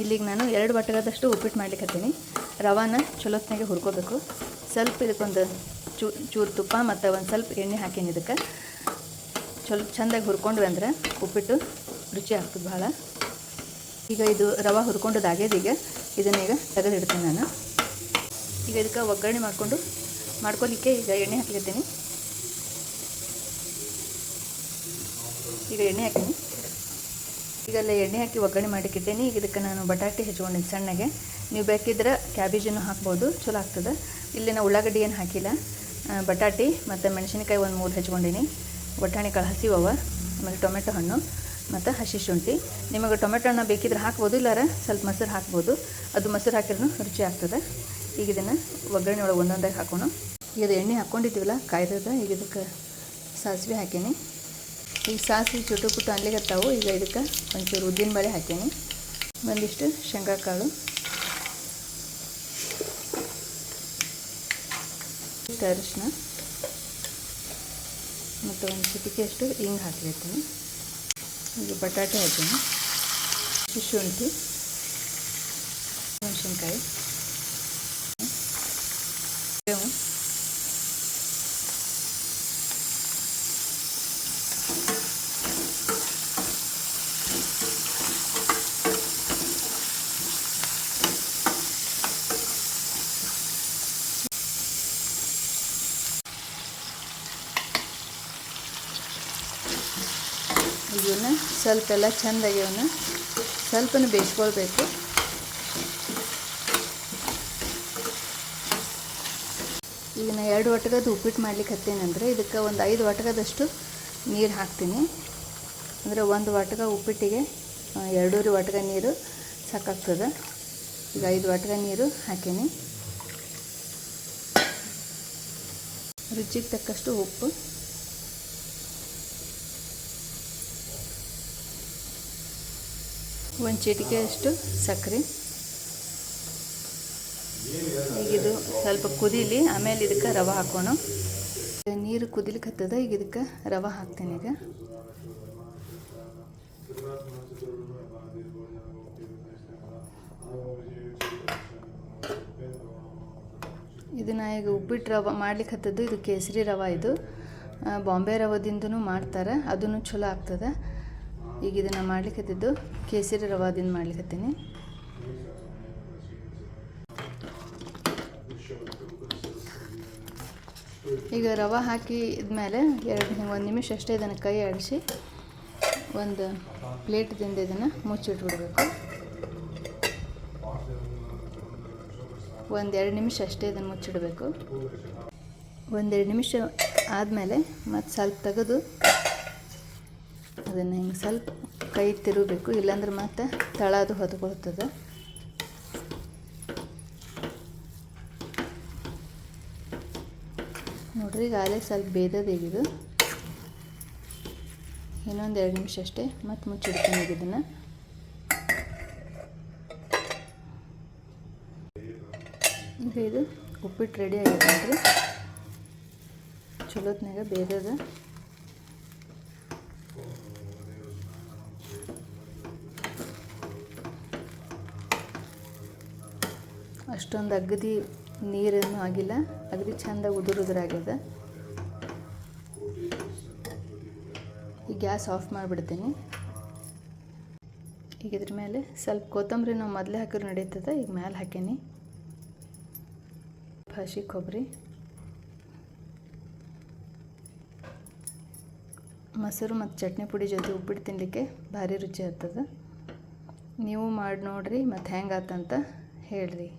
ಇಲ್ಲಿಗೆ ನಾನು 2 ವಾಟಗದಷ್ಟು ಉಪ್ಪಿಟ್ಟು ಮಾಡ್ಲಿಕ್ಕತ್ತೀನಿ. ರವಾನ ಚಲೋತ್ನಾಗೆ ಹುರ್ಕೋಬೇಕು. ಸ್ವಲ್ಪ ಇದಕ್ಕೊಂದು ಚೂರು ತುಪ್ಪ ಮತ್ತು ಒಂದು ಸ್ವಲ್ಪ ಎಣ್ಣೆ ಹಾಕೀನಿ. ಇದಕ್ಕೆ ಚಲೋ ಚೆಂದಾಗಿ ಹುರ್ಕೊಂಡ್ವಿ ಅಂದ್ರೆ ಉಪ್ಪಿಟ್ಟು ರುಚಿ ಆಗ್ತದೆ ಭಾಳ. ಈಗ ಇದು ರವೆ ಹುರ್ಕೊಂಡದಾಗ್ಯದ. ಈಗ ಇದನ್ನೀಗ ತೆಗೆದಿಡ್ತೀನಿ ನಾನು. ಈಗ ಇದಕ್ಕೆ ಒಗ್ಗರಣೆ ಮಾಡ್ಕೊಲಿಕ್ಕೆ ಈಗ ಎಣ್ಣೆ ಹಾಕ್ಲಿದ್ದೀನಿ. ಈಗ ಎಣ್ಣೆ ಹಾಕೀನಿ. ಈಗೆಲ್ಲ ಎಣ್ಣೆ ಹಾಕಿ ಒಗ್ಗರಣೆ ಮಾಡಿಟ್ಟಿದ್ದೀನಿ. ಈಗ ಇದಕ್ಕೆ ನಾನು ಬಟಾಟೆ ಹೆಚ್ಕೊಂಡಿನಿ ಸಣ್ಣಗೆ. ನೀವು ಬೇಕಿದ್ರೆ ಕ್ಯಾಬೇಜನ್ನು ಹಾಕ್ಬೋದು, ಚಲೋ ಆಗ್ತದೆ. ಇಲ್ಲಿ ನಾವು ಉಳ್ಳಾಗಡ್ಡಿ ಏನು ಹಾಕಿಲ್ಲ, ಬಟಾಟೆ ಮತ್ತು ಮೆಣಸಿನಕಾಯಿ ಒಂದು 3 ಹೆಚ್ಕೊಂಡಿನಿ. ಬಟಾಣಿ ಕಾಳು ಹಸಿವವ, ಆಮೇಲೆ ಟೊಮೆಟೊ ಹಣ್ಣು ಮತ್ತು ಹಸಿ ಶುಂಠಿ. ನಿಮಗೆ ಟೊಮೆಟೊ ಹಣ್ಣು ಬೇಕಿದ್ರೆ ಹಾಕ್ಬೋದು, ಇಲ್ಲಾರ ಸ್ವಲ್ಪ ಮೊಸರು ಹಾಕ್ಬೋದು. ಅದು ಮೊಸರು ಹಾಕಿದ್ರೂ ರುಚಿ ಆಗ್ತದೆ. ಈಗ ಇದನ್ನು ಒಗ್ಗರಣೆ ಒಳಗೆ ಒಂದೊಂದಾಗಿ ಹಾಕೋಣ. ಈಗ ಅದು ಎಣ್ಣೆ ಹಾಕ್ಕೊಂಡಿದ್ದೀವಲ್ಲ ಕಾಯ್ದದ. ಈಗ ಇದಕ್ಕೆ ಸಾಸಿವೆ ಹಾಕೀನಿ. ಈಗ ಸಾಸಿವೆ ಚುಟು ಪುಟ್ಟು ಅನ್ಲಿಗತ್ತಾವು. ಈಗ ಇದಕ್ಕೆ ಒಂಚೂರು ಉದ್ದಿನ ಬೇಳೆ ಹಾಕೀನಿ, ಒಂದಿಷ್ಟು ಶೇಂಗಾ ಕಾಳು, ಅರಿಶಿನ ಮತ್ತು ಒಂದು ಚಿಟಿಕೆಯಷ್ಟು ಹಿಂಗೆ ಹಾಕ್ಲಿರ್ತೀನಿ. ಈಗ ಬಟಾಟೆ ಹಾಕೀನಿ, ಶುಂಠಿ, ಮೆಣಸಿನ್ಕಾಯಿ, ಇವನ್ನ ಸ್ವಲ್ಪ ಎಲ್ಲ ಚೆಂದಾಗಿ ಇವನ್ನ ಸ್ವಲ್ಪನೂ ಬೇಯಿಸ್ಕೊಳ್ಬೇಕು. ಈಗ ನಾನು 2 ವಾಟಗದ ಉಪ್ಪಿಟ್ಟು ಮಾಡ್ಲಿಕ್ಕೆ ಹತ್ತೇನೆಂದರೆ ಇದಕ್ಕೆ ಒಂದು 5 ವಾಟಗದಷ್ಟು ನೀರು ಹಾಕ್ತೀನಿ. ಅಂದರೆ 1 ವಾಟಗ ಉಪ್ಪಿಟ್ಟಿಗೆ 2.5 ವಾಟಗ ನೀರು ಸಾಕಾಗ್ತದೆ. ಈಗ 5 ವಾಟಗ ನೀರು ಹಾಕೀನಿ. ರುಚಿಗೆ ತಕ್ಕಷ್ಟು ಉಪ್ಪು, ಒಂದು ಚಿಟಿಕೆಯಷ್ಟು ಸಕ್ಕರೆ. ಈಗ ಇದು ಸ್ವಲ್ಪ ಕುದೀಲಿ, ಆಮೇಲೆ ಇದಕ್ಕೆ ರವೆ ಹಾಕೋಣ. ನೀರು ಕುದಿಲಿಕ್ಕೆ ಹತ್ತದ. ಈಗ ಇದಕ್ಕೆ ರವೆ ಹಾಕ್ತೀನಿ. ಈಗ ಇದನ್ನು ಈಗ ಉಪ್ಪಿಟ್ಟು ರವೆ ಮಾಡ್ಲಿಕ್ಕೆ ಹತ್ತದ್ದು. ಇದು ಕೇಸರಿ ರವೆ, ಇದು ಬಾಂಬೆ ರವದಿಂದನೂ ಮಾಡ್ತಾರೆ, ಅದೂ ಚಲೋ ಆಗ್ತದೆ. ಈಗ ಇದನ್ನು ಮಾಡ್ಲಿಕ್ಕೆ ಹತ್ತಿದ್ದು ಕೇಸರಿ ರವಾದಿಂದ ಮಾಡ್ಲಿಕ್ಕೆ ಹತ್ತೀನಿ. ಈಗ ರವೆ ಹಾಕಿದ್ಮೇಲೆ 1 ನಿಮಿಷ ಅಷ್ಟೇ ಇದನ್ನು ಕೈ ಆಡಿಸಿ ಒಂದು ಪ್ಲೇಟ್ದಿಂದ ಇದನ್ನು ಮುಚ್ಚಿಟ್ಬಿಡ್ಬೇಕು. 1-2 ನಿಮಿಷ ಅಷ್ಟೇ ಇದನ್ನು ಮುಚ್ಚಿಡಬೇಕು. 1-2 ನಿಮಿಷ ಆದಮೇಲೆ ಮತ್ತು ಸ್ವಲ್ಪ ತೆಗೆದು ಅದನ್ನು ಹಿಂಗೆ ಸ್ವಲ್ಪ ಕೈ ತಿರುಗಬೇಕು, ಇಲ್ಲಾಂದ್ರೆ ಮತ್ತೆ ತಳ ಅದು ಹೊತ್ಕೊಳ್ತದೆ. ನೋಡ್ರಿ, ಈಗ ಆಲೇ ಸ್ವಲ್ಪ ಬೇದದ. ಈಗಿದು ಇನ್ನೊಂದು 2 ನಿಮಿಷ ಅಷ್ಟೇ, ಮತ್ತೆ ಮುಚ್ಚಿಡ್ತೀನಿ. ಈಗ ಇದನ್ನು ಈಗ ಇದು ಉಪ್ಪಿಟ್ಟು ರೆಡಿ ಆಗಿದೆ ನೋಡ್ರಿ. ಚಲೋತ್ನಾಗ ಬೇದದ. ಅಷ್ಟೊಂದು ಅಗದಿ ನೀರೇನು ಆಗಿಲ್ಲ, ಅಗದಿ ಚೆಂದಾಗಿ ಉದುರಾಗ್ಯದ. ಈಗ ಗ್ಯಾಸ್ ಆಫ್ ಮಾಡಿಬಿಡ್ತೀನಿ. ಈಗ ಇದ್ರ ಮೇಲೆ ಸ್ವಲ್ಪ ಕೊತ್ತಂಬರಿ ನಾವು ಮೊದಲೇ ಹಾಕಿದ್ರೆ ನಡೀತದೆ. ಈಗ ಮೇಲೆ ಹಾಕೀನಿ. ಹಸಿ ಕೊಬ್ಬರಿ, ಮೊಸರು ಮತ್ತು ಚಟ್ನಿ ಪುಡಿ ಜೊತೆ ಉಪ್ಪಿಟ್ಟು ತಿನ್ನಲಿಕ್ಕೆ ಭಾರಿ ರುಚಿ ಆಗ್ತದೆ. ನೀವು ಮಾಡಿ ನೋಡಿರಿ, ಮತ್ತು ಹೆಂಗಾತಂತ ಹೇಳ್ರಿ.